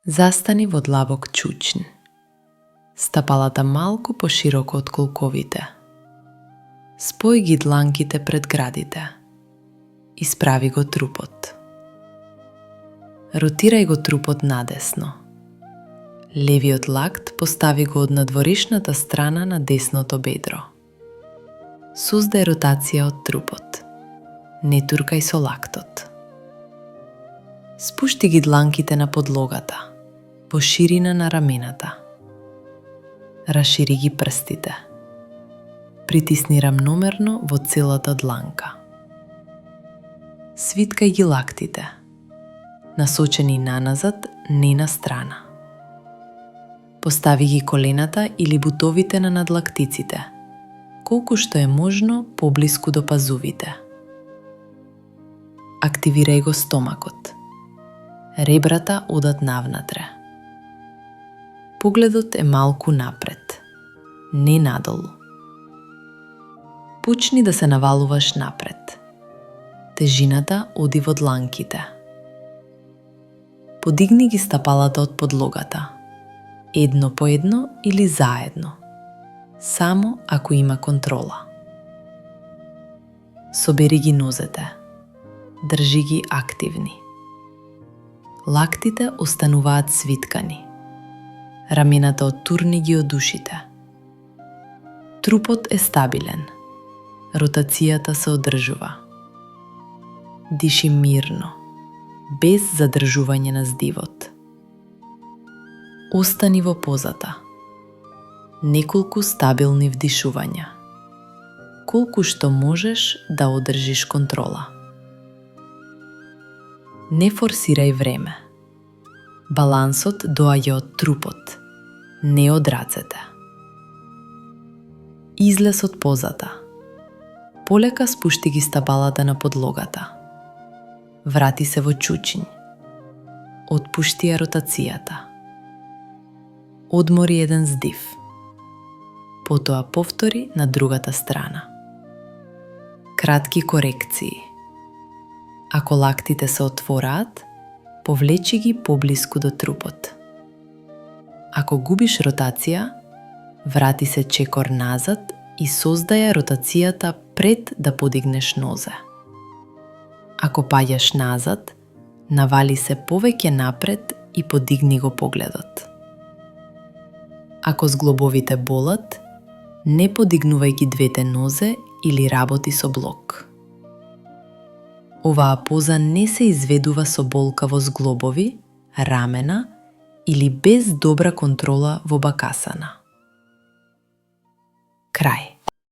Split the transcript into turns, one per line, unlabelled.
Застани во длабок чучн. Стапалата малку пошироко од колковите. Спој ги дланките пред градите. Исправи го трупот. Ротирај го трупот надесно. Левиот лакт постави го од надворишната страна на десното бедро. Создај ротација од трупот. Не туркај со лактот. Спушти ги дланките на подлогата, во ширина на рамената. Рашири ги прстите. Притисни рамномерно во целата дланка. Свиткај ги лактите, насочени наназад, не на страна. Постави ги колената или бутовите на надлактиците, колку што е можно поблиску до пазувите. Активирај го стомакот. Ребрата одат навнатре. Погледот е малку напред, не надолу. Почни да се навалуваш напред. Тежината оди во дланките. Подигни ги стапалата од подлогата, едно по едно или заедно, само ако има контрола. Собери ги нозете. Држи ги активни. Лактите остануваат свиткани. Рамената оттурни ги од ушите. Трупот е стабилен. Ротацијата се одржува. Диши мирно, без задржување на здивот. Остани во позата. Неколку стабилни вдишувања. Колку што можеш да одржиш контрола. Не форсирај време. Балансот доаѓа од трупот, не од рацете. Излез од позата. Полека спушти ги стапалата на подлогата. Врати се во чучињ. Отпушти ја ротацијата. Одмори еден здив. Потоа повтори на другата страна. Кратки корекции. Ако лактите се отвораат, повлечи ги поблиску до трупот. Ако губиш ротација, врати се чекор назад и создаја ротацијата пред да подигнеш нозе. Ако паѓаш назад, навали се повеќе напред и подигни го погледот. Ако зглобовите болат, не подигнувај ги двете нозе или работи со блок. Оваа поза не се изведува со болка во зглобови, рамена или без добра контрола во бакасана. Крај.